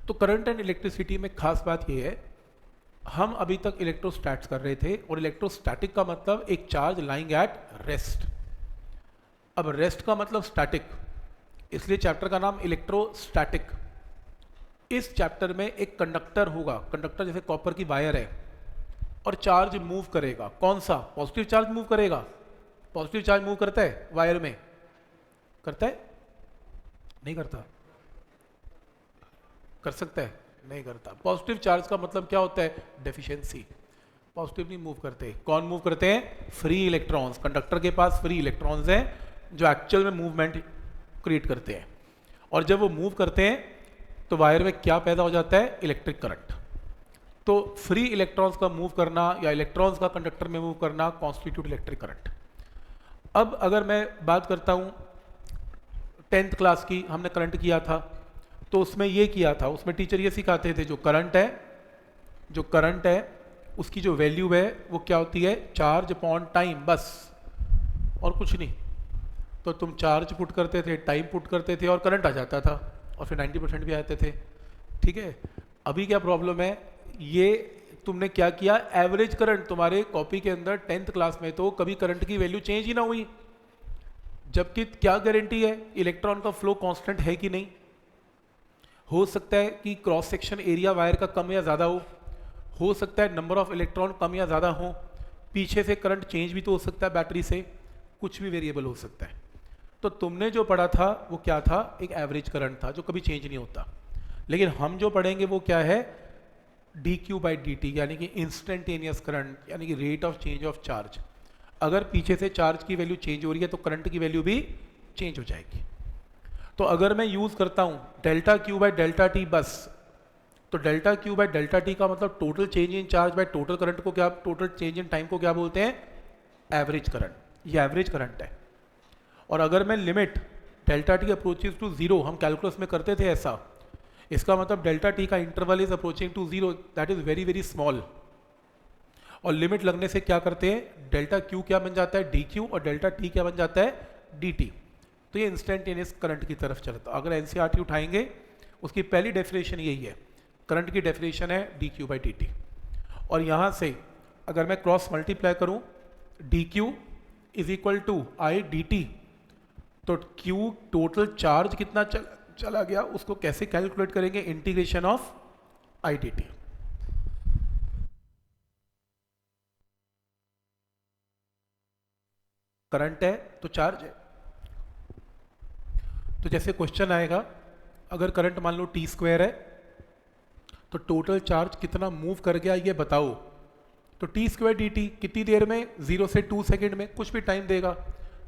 तो current and electricity में खास बात यह है, हम अभी तक इलेक्ट्रोस्टैट्स कर रहे थे, और इलेक्ट्रोस्टैटिक का मतलब एक चार्ज लाइंग एट रेस्ट। अब रेस्ट का मतलब स्टैटिक, इसलिए चैप्टर का नाम इलेक्ट्रोस्टैटिक। इस चैप्टर में एक कंडक्टर होगा, कंडक्टर जैसे कॉपर की वायर है, और चार्ज मूव करेगा। कौन सा? पॉजिटिव चार्ज मूव करेगा। पॉजिटिव चार्ज मूव करता है वायर में? करता है? नहीं करता? कर सकता है? नहीं करता। पॉजिटिव चार्ज का मतलब क्या होता है? डेफिशिएंसी। पॉजिटिव नहीं मूव करते। कौन मूव करते हैं? Free electrons. कंडक्टर के पास फ्री इलेक्ट्रॉन्स हैं जो एक्चुअल में मूवमेंट क्रिएट करते हैं, और जब वो मूव करते हैं तो वायर में क्या पैदा हो जाता है? Electric current. तो फ्री इलेक्ट्रॉन्स का मूव करना या इलेक्ट्रॉन्स का कंडक्टर में मूव करना कॉन्स्टिट्यूट इलेक्ट्रिक करंट। अब अगर मैं बात करता हूँ 10th क्लास की, हमने करंट किया था, तो उसमें ये किया था, उसमें टीचर ये सिखाते थे जो करंट है उसकी जो वैल्यू है वो क्या होती है? चार्ज अपॉन टाइम, बस और कुछ नहीं। तो तुम चार्ज पुट करते थे, टाइम पुट करते थे, और करंट आ जाता था, और फिर 90% भी आते थे। ठीक है। अभी क्या प्रॉब्लम है? ये तुमने क्या किया? एवरेज करंट तुम्हारे कॉपी के अंदर 10th क्लास में तो कभी करंट की वैल्यू चेंज ही ना हुई, जबकि क्या गारंटी है? इलेक्ट्रॉन का फ्लो कांस्टेंट है कि नहीं? हो सकता है कि क्रॉस सेक्शन एरिया वायर का कम या ज़्यादा हो सकता है नंबर ऑफ इलेक्ट्रॉन कम या ज़्यादा हो, पीछे से करंट चेंज भी तो हो सकता है बैटरी से, कुछ भी वेरिएबल हो सकता है। तो तुमने जो पढ़ा था वो क्या था? एक एवरेज करंट था जो कभी चेंज नहीं होता। लेकिन हम जो पढ़ेंगे वो क्या है? dq/dt, यानी कि इंस्टेंटेनियस करंट, यानी कि rate of change of charge. अगर पीछे से चार्ज की वैल्यू चेंज हो रही है तो करंट की वैल्यू भी चेंज हो जाएगी। तो अगर मैं यूज करता हूं ΔQ/ΔT बस, तो ΔQ/ΔT का मतलब total change in charge by total current को क्या, टोटल चेंज इन टाइम को क्या बोलते हैं? Average current. ये एवरेज करंट है। और अगर मैं लिमिट ΔT अप्रोचेस टू 0, हम कैलकुलस में करते थे ऐसा, इसका मतलब ΔT का interval is approaching to 0, that is very very small. और लिमिट लगने से क्या करते हैं? ΔQ क्या बन जाता है? dq, और ΔT क्या बन जाता है? dt। तो ये इंस्टेंटेनियस करंट की तरफ चलता। अगर एनसीईआरटी उठाएंगे उसकी पहली डेफिनेशन यही है, करंट की डेफिनेशन है dq/dt। और यहाँ से अगर मैं क्रॉस मल्टीप्लाई करूँ dq is equal to I dt, तो q टोटल चार्ज कितना चला गया उसको कैसे कैलकुलेट करेंगे? Integration of I dt। Current है तो चार्ज है। तो जैसे क्वेश्चन आएगा, अगर करंट मान लो t² है तो टोटल चार्ज कितना मूव कर गया ये बताओ। तो t² dt कितनी देर में? 0 से 2 सेकेंड में, कुछ भी टाइम देगा।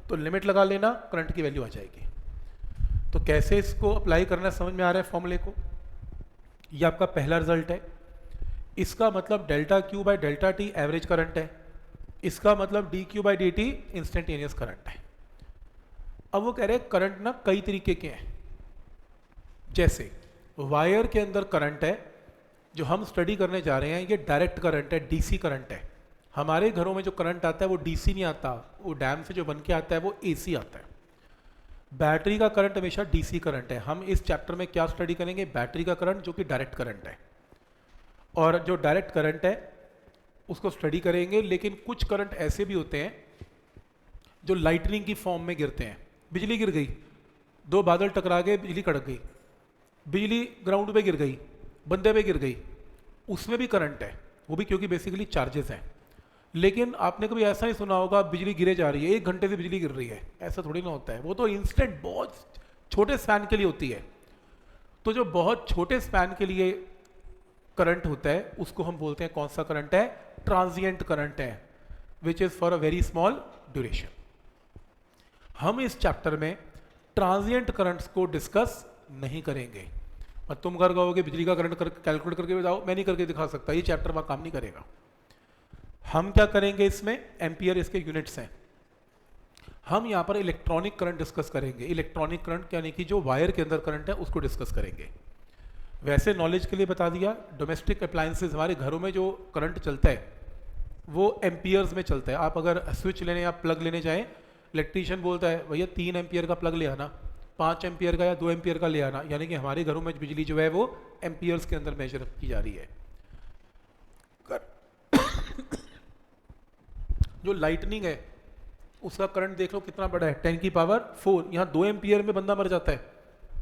तो लिमिट लगा लेना, करंट की वैल्यू आ जाएगी। तो कैसे इसको अप्लाई करना समझ में आ रहा है फॉर्मूले को? ये आपका पहला रिजल्ट है। इसका मतलब ΔQ/ΔT एवरेज करंट है, इसका मतलब dQ/dt इंस्टेंटेनियस करंट है। अब वो कह रहे हैं करंट ना कई तरीके के हैं। जैसे वायर के अंदर करंट है, जो हम स्टडी करने जा रहे हैं ये डायरेक्ट करंट है, डीसी करंट है। हमारे घरों में जो करंट आता है वो डीसी नहीं आता, वो डैम से जो बन के आता है वो एसी आता है। बैटरी का करंट हमेशा डीसी करंट है। हम इस चैप्टर में क्या स्टडी करेंगे? बैटरी का करंट, जो कि डायरेक्ट करंट है। और जो डायरेक्ट करंट है उसको स्टडी करेंगे। लेकिन कुछ करंट ऐसे भी होते हैं जो लाइटनिंग की फॉर्म में गिरते हैं। बिजली गिर गई, दो बादल टकरा गए, बिजली कड़क गई, बिजली ग्राउंड पे गिर गई, बंदे पे गिर गई, उसमें भी करंट है, वो भी क्योंकि बेसिकली चार्जेस हैं। लेकिन आपने कभी ऐसा नहीं सुना होगा बिजली गिरे जा रही है, 1 घंटे से बिजली गिर रही है, ऐसा थोड़ी ना होता है। वो तो इंस्टेंट बहुत छोटे स्पैन के लिए होती है। तो जो बहुत छोटे स्पैन के लिए करंट होता है उसको हम बोलते हैं, कौन सा करंट है? ट्रांजिएंट करंट है, which is for a very small duration. हम इस चैप्टर में ट्रांजिएंट करंट्स को डिस्कस नहीं करेंगे। और तुम घर कहोगे बिजली का करंट कैलकुलेट करके बताओ, मैं नहीं करके दिखा सकता, ये चैप्टर वहां काम नहीं करेगा। हम क्या करेंगे इसमें? एम्पियर इसके यूनिट्स हैं। हम यहाँ पर इलेक्ट्रॉनिक करंट डिस्कस करेंगे। इलेक्ट्रॉनिक करंट यानी कि जो वायर के अंदर करंट है उसको डिस्कस करेंगे। वैसे नॉलेज के लिए बता दिया, डोमेस्टिक अप्लायंसेज, हमारे घरों में जो करंट चलता है वो एम्पियर्स में चलता है। आप अगर स्विच लेने या प्लग लेने जाएं, इलेक्ट्रीशियन बोलता है भैया 3 एम्पियर का प्लग ले आना, 5 एम्पियर का या 2 एम्पियर का ले आना, यानी कि हमारे घरों में बिजली जो है वो एम्पियर्स के अंदर मेजर की जा रही है। जो लाइटनिंग है उसका करंट देख लो कितना बड़ा है, 10 की पावर 4। यहाँ 2 एम्पियर में बंदा मर जाता है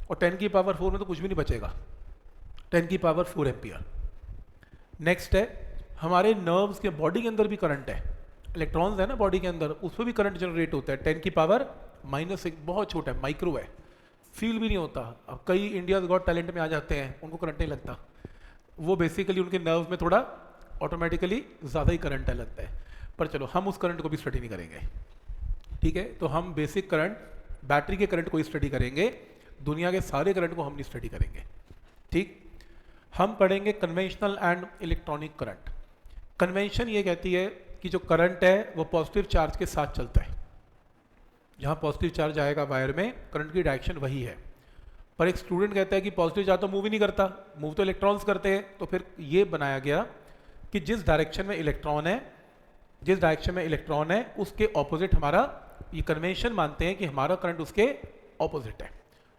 और 10 की पावर 4 में तो कुछ भी नहीं बचेगा, 10 की पावर 4 एम्पियर। नेक्स्ट है हमारे नर्व्स के, बॉडी के अंदर भी करंट है, इलेक्ट्रॉन्स है ना बॉडी के अंदर, उस पर भी करंट जनरेट होता है, 10 की पावर -6, बहुत छोटा है, माइक्रो है, फील भी नहीं होता। अब कई इंडिया गॉट टैलेंट में आ जाते हैं, उनको करंट नहीं लगता, वो बेसिकली उनके नर्व में थोड़ा ऑटोमेटिकली ज़्यादा ही करंट लगता है। पर चलो हम उस करंट को भी स्टडी नहीं करेंगे, ठीक है। तो हम बेसिक करंट, बैटरी के करंट को ही स्टडी करेंगे, दुनिया के सारे करंट को हम नहीं स्टडी करेंगे, ठीक। हम पढ़ेंगे conventional and electronic current. Convention ये कहती है कि जो करंट है वो पॉजिटिव चार्ज के साथ चलता है, जहाँ पॉजिटिव चार्ज आएगा वायर में करंट की डायरेक्शन वही है। पर एक स्टूडेंट कहता है कि पॉजिटिव चार्ज तो मूव ही नहीं करता, मूव तो इलेक्ट्रॉन्स करते हैं। तो फिर ये बनाया गया कि जिस डायरेक्शन में इलेक्ट्रॉन है, जिस डायरेक्शन में इलेक्ट्रॉन है उसके ऑपोजिट हमारा, ये कन्वेंशन मानते हैं कि हमारा करंट उसके ऑपोजिट है।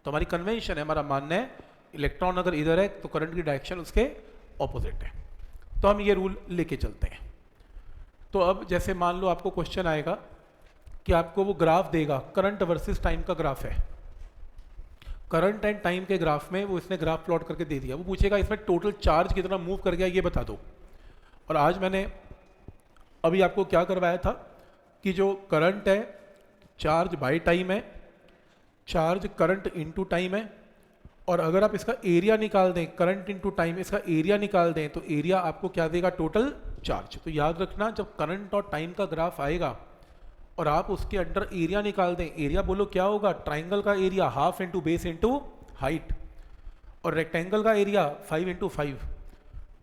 तो हमारी कन्वेंशन है, हमारा मानना है इलेक्ट्रॉन अगर इधर है तो करंट की डायरेक्शन उसके ऑपोजिट है। तो हम ये रूल लेके चलते हैं। तो अब जैसे मान लो आपको क्वेश्चन आएगा कि आपको वो ग्राफ देगा, करंट वर्सेस टाइम का ग्राफ है, करंट एंड टाइम के ग्राफ में वो इसने ग्राफ प्लॉट करके दे दिया। वो पूछेगा इसमें टोटल चार्ज कितना मूव कर गया ये बता दो। और आज मैंने अभी आपको क्या करवाया था कि जो करंट है चार्ज बाय टाइम है, चार्ज करंट इनटू टाइम है, और अगर आप इसका एरिया निकाल दें, करंट इनटू टाइम, इसका एरिया निकाल दें तो एरिया आपको क्या देगा, टोटल चार्ज। तो याद रखना जब करंट और टाइम का ग्राफ आएगा और आप उसके अंडर एरिया निकाल दें, एरिया बोलो क्या होगा, ट्राइंगल का area half into base into height, और रेक्टेंगल का एरिया 5 इंटू 5।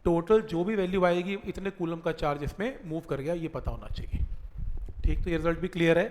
टोटल जो भी वैल्यू आएगी इतने कूलम का चार्ज इसमें मूव कर गया, ये पता होना चाहिए, ठीक। तो ये रिजल्ट भी क्लियर है।